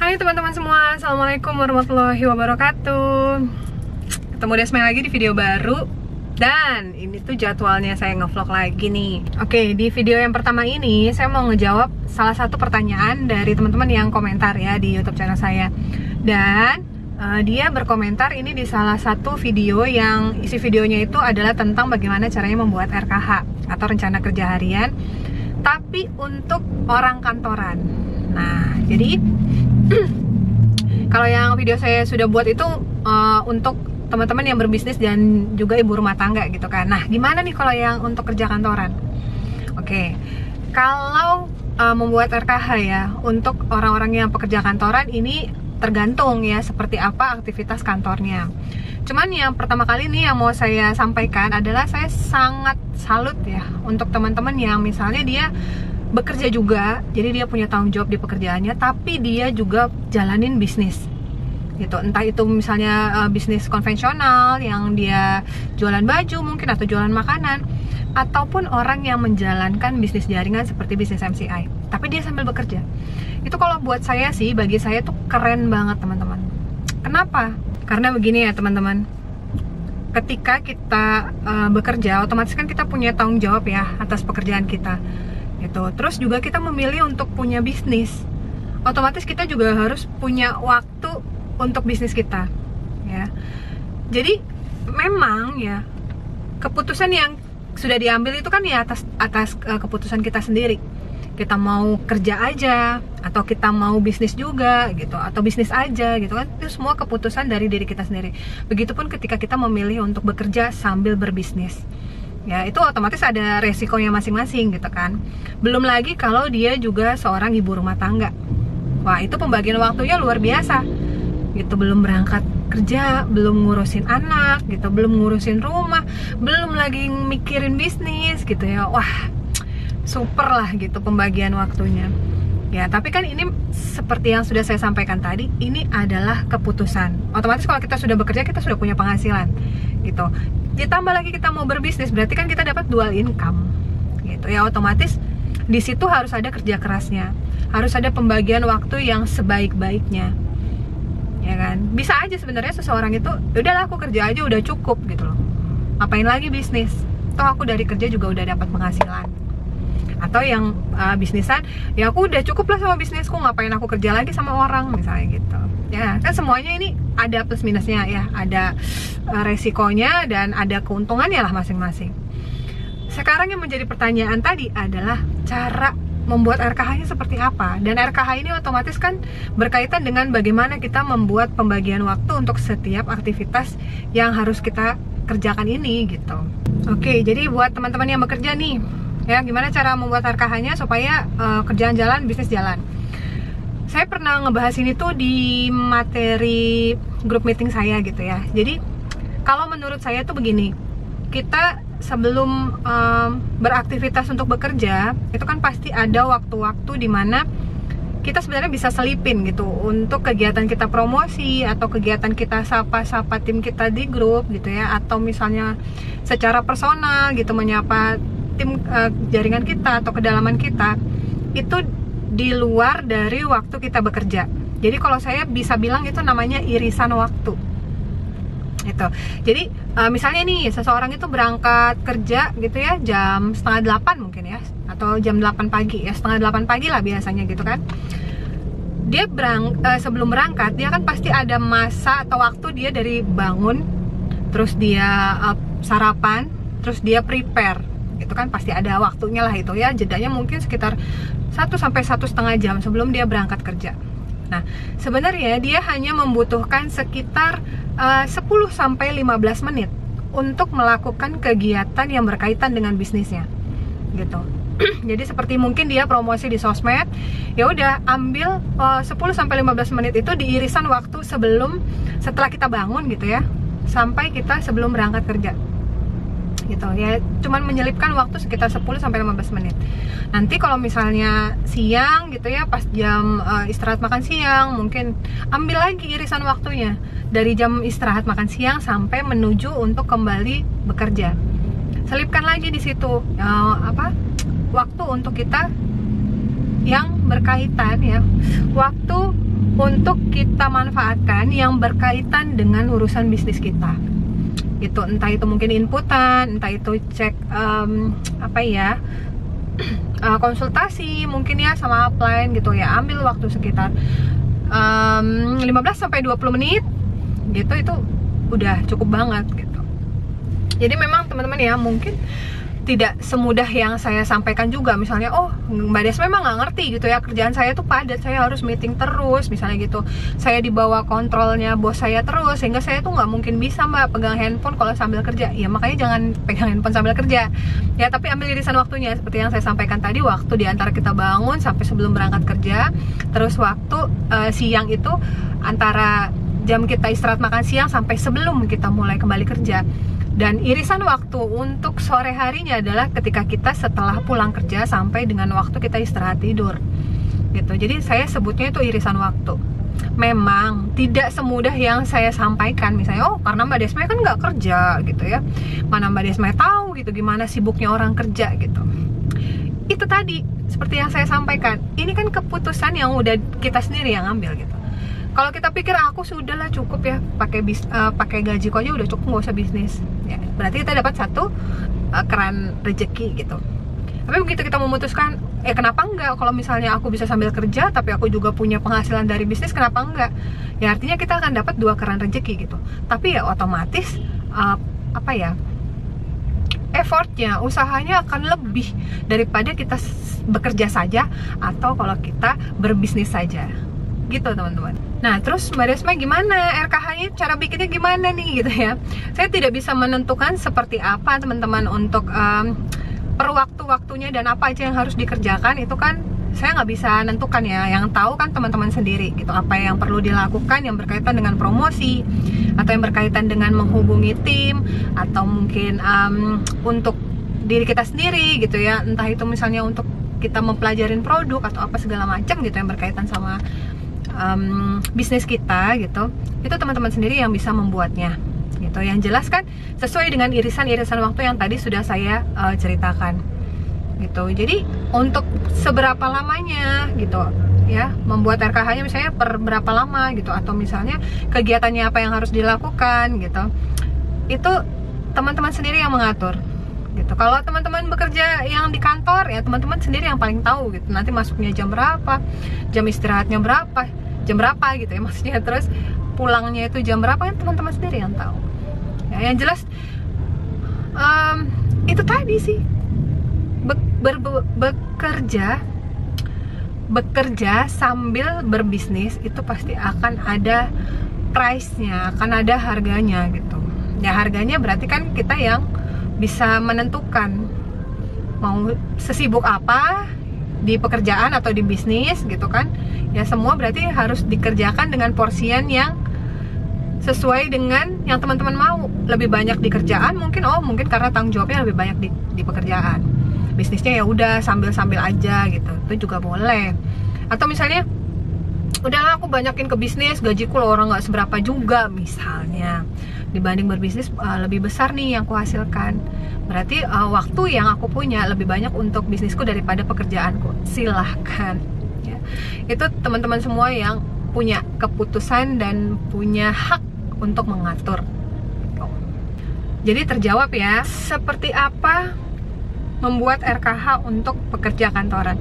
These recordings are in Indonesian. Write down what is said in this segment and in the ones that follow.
Hai teman-teman semua, Assalamualaikum warahmatullahi wabarakatuh. Ketemu Desmai lagi di video baru. Dan ini tuh jadwalnya saya ngevlog lagi nih. Oke, di video yang pertama ini saya mau ngejawab salah satu pertanyaan dari teman-teman yang komentar ya di YouTube channel saya. Dan dia berkomentar ini di salah satu video yang isi videonya itu adalah tentang bagaimana caranya membuat RKH atau rencana kerja harian, tapi untuk orang kantoran. Nah, jadi kalau yang video saya sudah buat itu untuk teman-teman yang berbisnis dan juga ibu rumah tangga gitu kan. Nah, gimana nih kalau yang untuk kerja kantoran? Oke, kalau membuat RKH ya untuk orang-orang yang pekerja kantoran ini tergantung ya seperti apa aktivitas kantornya. Cuman yang pertama kali nih yang mau saya sampaikan adalah saya sangat salut ya untuk teman-teman yang misalnya dia bekerja juga, jadi dia punya tanggung jawab di pekerjaannya, tapi dia juga jalanin bisnis gitu. Entah itu misalnya bisnis konvensional yang dia jualan baju mungkin atau jualan makanan, ataupun orang yang menjalankan bisnis jaringan seperti bisnis MCI, tapi dia sambil bekerja. Itu kalau buat saya sih, bagi saya tuh keren banget teman-teman. Kenapa? Karena begini ya teman-teman, ketika kita bekerja, otomatis kan kita punya tanggung jawab ya atas pekerjaan kita gitu. Terus juga kita memilih untuk punya bisnis, otomatis kita juga harus punya waktu untuk bisnis kita ya. Jadi memang ya keputusan yang sudah diambil itu kan ya atas keputusan kita sendiri. Kita mau kerja aja atau kita mau bisnis juga gitu, atau bisnis aja gitu kan, itu semua keputusan dari diri kita sendiri. Begitupun ketika kita memilih untuk bekerja sambil berbisnis ya, itu otomatis ada resikonya masing-masing gitu kan. Belum lagi kalau dia juga seorang ibu rumah tangga, wah itu pembagian waktunya luar biasa gitu. Belum berangkat kerja, belum ngurusin anak gitu, belum ngurusin rumah, belum lagi mikirin bisnis gitu ya. Wah super lah gitu pembagian waktunya ya. Tapi kan ini seperti yang sudah saya sampaikan tadi, ini adalah keputusan. Otomatis kalau kita sudah bekerja, kita sudah punya penghasilan gitu, ditambah lagi kita mau berbisnis, berarti kan kita dapat dual income gitu ya. Otomatis di situ harus ada kerja kerasnya, harus ada pembagian waktu yang sebaik-baiknya ya kan. Bisa aja sebenarnya seseorang itu udahlah aku kerja aja udah cukup gitu loh, ngapain lagi bisnis, toh aku dari kerja juga udah dapat penghasilan. Atau yang bisnisan, ya aku udah cukup lah sama bisnisku, ngapain aku kerja lagi sama orang misalnya gitu ya. Kan semuanya ini ada plus minusnya ya, ada resikonya dan ada keuntungannya lah masing-masing. Sekarang yang menjadi pertanyaan tadi adalah cara membuat RKH-nya seperti apa. Dan RKH ini otomatis kan berkaitan dengan bagaimana kita membuat pembagian waktu untuk setiap aktivitas yang harus kita kerjakan ini gitu. Oke, jadi buat teman-teman yang bekerja nih ya, gimana cara membuat RKH-nya supaya kerjaan jalan, bisnis jalan. Saya pernah ngebahas ini tuh di materi grup meeting saya gitu ya. Jadi kalau menurut saya tuh begini, kita sebelum beraktivitas untuk bekerja itu kan pasti ada waktu-waktu dimana kita sebenarnya bisa selipin gitu untuk kegiatan kita promosi atau kegiatan kita sapa-sapa tim kita di grup gitu ya, atau misalnya secara personal gitu menyapa tim jaringan kita atau kedalaman kita, itu di luar dari waktu kita bekerja. Jadi kalau saya bisa bilang itu namanya irisan waktu itu. Jadi misalnya nih seseorang itu berangkat kerja gitu ya jam 7:30 mungkin ya, atau jam 8 pagi ya, 7:30 pagi lah biasanya gitu kan. Dia sebelum berangkat dia kan pasti ada masa atau waktu dia dari bangun, terus dia sarapan, terus dia prepare. Itu kan pasti ada waktunya lah itu ya, jedanya mungkin sekitar 1 sampai 1,5 jam sebelum dia berangkat kerja. Nah, sebenarnya dia hanya membutuhkan sekitar 10 sampai 15 menit untuk melakukan kegiatan yang berkaitan dengan bisnisnya gitu. Jadi seperti mungkin dia promosi di sosmed, ya udah ambil 10 sampai 15 menit itu di irisan waktu setelah kita bangun gitu ya, sampai kita sebelum berangkat kerja gitu ya. Cuman menyelipkan waktu sekitar 10 sampai 15 menit. Nanti kalau misalnya siang gitu ya, pas jam istirahat makan siang, mungkin ambil lagi irisan waktunya dari jam istirahat makan siang sampai menuju untuk kembali bekerja. Selipkan lagi di situ waktu untuk kita yang berkaitan ya, waktu untuk kita manfaatkan yang berkaitan dengan urusan bisnis kita. Gitu, entah itu mungkin inputan, entah itu cek konsultasi mungkin ya sama upline gitu ya. Ambil waktu sekitar 15 sampai 20 menit gitu, itu udah cukup banget gitu. Jadi memang teman-teman ya, mungkin tidak semudah yang saya sampaikan juga. Misalnya, oh Mbak Des memang nggak ngerti gitu ya, kerjaan saya tuh padat, saya harus meeting terus misalnya gitu, saya dibawa kontrolnya bos saya terus, sehingga saya tuh nggak mungkin bisa Mbak pegang handphone kalau sambil kerja. Ya makanya jangan pegang handphone sambil kerja ya, tapi ambil irisan waktunya seperti yang saya sampaikan tadi, waktu diantara kita bangun sampai sebelum berangkat kerja, terus waktu siang itu antara jam kita istirahat makan siang sampai sebelum kita mulai kembali kerja. Dan irisan waktu untuk sore harinya adalah ketika kita setelah pulang kerja sampai dengan waktu kita istirahat tidur gitu. Jadi saya sebutnya itu irisan waktu. Memang tidak semudah yang saya sampaikan. Misalnya, oh karena Mbak Desmai kan nggak kerja gitu ya, mana Mbak Desmai tahu gitu gimana sibuknya orang kerja gitu. Itu tadi seperti yang saya sampaikan, ini kan keputusan yang udah kita sendiri yang ambil gitu. Kalau kita pikir aku sudahlah cukup ya pakai gajiku aja udah cukup, nggak usah bisnis ya, berarti kita dapat satu keran rezeki gitu. Tapi begitu kita memutuskan, kenapa enggak, kalau misalnya aku bisa sambil kerja tapi aku juga punya penghasilan dari bisnis, kenapa enggak ya, artinya kita akan dapat dua keran rezeki gitu. Tapi ya otomatis effortnya, usahanya akan lebih daripada kita bekerja saja atau kalau kita berbisnis saja gitu teman-teman. Nah terus Mbak Desma gimana, RKH-nya cara bikinnya gimana nih gitu ya. Saya tidak bisa menentukan seperti apa teman-teman untuk per waktu-waktunya dan apa aja yang harus dikerjakan, itu kan saya nggak bisa nentukan ya. Yang tahu kan teman-teman sendiri gitu, apa yang perlu dilakukan yang berkaitan dengan promosi, atau yang berkaitan dengan menghubungi tim, atau mungkin untuk diri kita sendiri gitu ya, entah itu misalnya untuk kita mempelajarin produk atau apa segala macam gitu yang berkaitan sama bisnis kita gitu. Itu teman-teman sendiri yang bisa membuatnya gitu. Yang jelas kan sesuai dengan irisan-irisan waktu yang tadi sudah saya ceritakan gitu. Jadi untuk seberapa lamanya gitu ya membuat RKH-nya, misalnya per berapa lama gitu, atau misalnya kegiatannya apa yang harus dilakukan gitu, itu teman-teman sendiri yang mengatur gitu. Kalau teman-teman bekerja yang di kantor ya teman-teman sendiri yang paling tahu gitu, nanti masuknya jam berapa, jam istirahatnya berapa, jam berapa gitu ya maksudnya, terus pulangnya itu jam berapa, kan teman-teman sendiri yang tahu ya. Yang jelas itu tadi sih, bekerja sambil berbisnis itu pasti akan ada price-nya, akan ada harganya gitu ya. Harganya berarti kan kita yang bisa menentukan mau sesibuk apa di pekerjaan atau di bisnis gitu kan ya. Semua berarti harus dikerjakan dengan porsian yang sesuai dengan yang teman-teman mau. Lebih banyak di kerjaan mungkin karena tanggung jawabnya lebih banyak di pekerjaan. Bisnisnya ya udah sambil-sambil aja gitu, itu juga boleh. Atau misalnya udahlah aku banyakin ke bisnis, gajiku loh orang nggak seberapa juga misalnya, dibanding berbisnis lebih besar nih yang aku hasilkan, berarti waktu yang aku punya lebih banyak untuk bisnisku daripada pekerjaanku. Silahkan ya. Itu teman-teman semua yang punya keputusan dan punya hak untuk mengatur. Jadi terjawab ya, seperti apa membuat RKH untuk pekerja kantoran.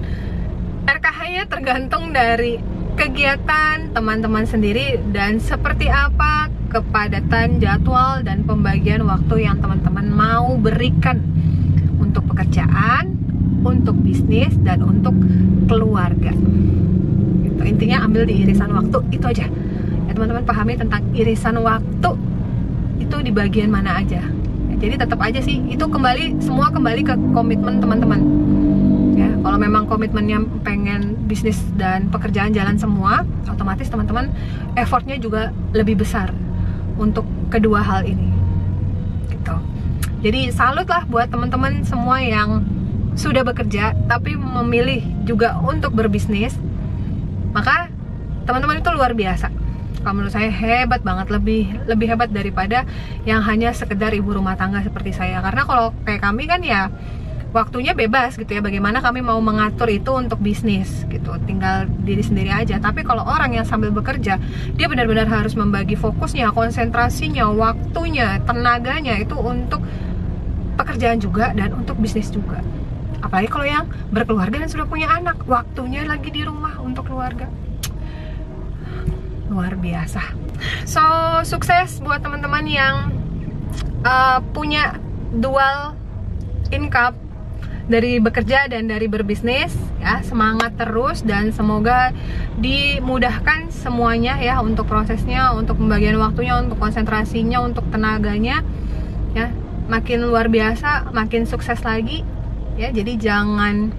RKH-nya tergantung dari kegiatan teman-teman sendiri dan seperti apa kepadatan jadwal dan pembagian waktu yang teman-teman mau berikan untuk pekerjaan, untuk bisnis, dan untuk keluarga gitu. Intinya ambil di irisan waktu, itu aja ya teman-teman. Pahami tentang irisan waktu itu di bagian mana aja ya. Jadi tetap aja sih itu semua kembali ke komitmen teman-teman ya. Kalau memang komitmennya pengen bisnis dan pekerjaan jalan semua, otomatis teman-teman effortnya juga lebih besar untuk kedua hal ini gitu. Jadi salut lah buat teman-teman semua yang sudah bekerja tapi memilih juga untuk berbisnis. Maka teman-teman itu luar biasa. Kalau menurut saya hebat banget, lebih hebat daripada yang hanya sekedar ibu rumah tangga seperti saya. Karena kalau kayak kami kan ya waktunya bebas gitu ya, bagaimana kami mau mengatur itu untuk bisnis gitu, tinggal diri sendiri aja. Tapi kalau orang yang sambil bekerja, dia benar-benar harus membagi fokusnya, konsentrasinya, waktunya, tenaganya itu untuk pekerjaan juga dan untuk bisnis juga. Apalagi kalau yang berkeluarga dan sudah punya anak, waktunya lagi di rumah untuk keluarga. Luar biasa. So, sukses buat teman-teman yang punya dual income dari bekerja dan dari berbisnis ya. Semangat terus dan semoga dimudahkan semuanya ya, untuk prosesnya, untuk pembagian waktunya, untuk konsentrasinya, untuk tenaganya ya, makin luar biasa, makin sukses lagi ya. Jadi jangan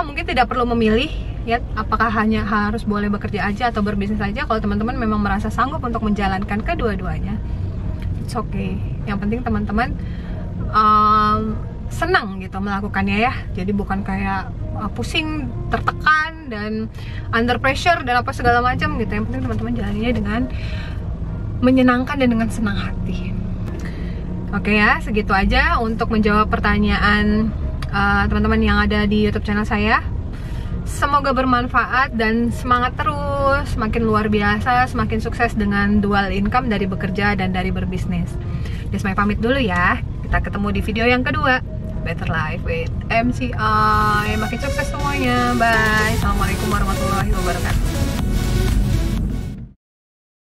mungkin tidak perlu memilih ya, apakah hanya harus boleh bekerja aja atau berbisnis aja. Kalau teman-teman memang merasa sanggup untuk menjalankan kedua-duanya, it's okay. Yang penting teman-teman senang gitu melakukannya ya. Jadi bukan kayak pusing, tertekan dan under pressure dan apa segala macam gitu. Yang penting teman-teman jalaninya dengan menyenangkan dan dengan senang hati. Oke ya, segitu aja untuk menjawab pertanyaan teman-teman yang ada di YouTube channel saya. Semoga bermanfaat dan semangat terus, semakin luar biasa, semakin sukses dengan dual income dari bekerja dan dari berbisnis. Desmai pamit dulu ya. Kita ketemu di video yang kedua. Better Life with MCI. Makin sukses semuanya. Bye. Assalamualaikum warahmatullahi wabarakatuh.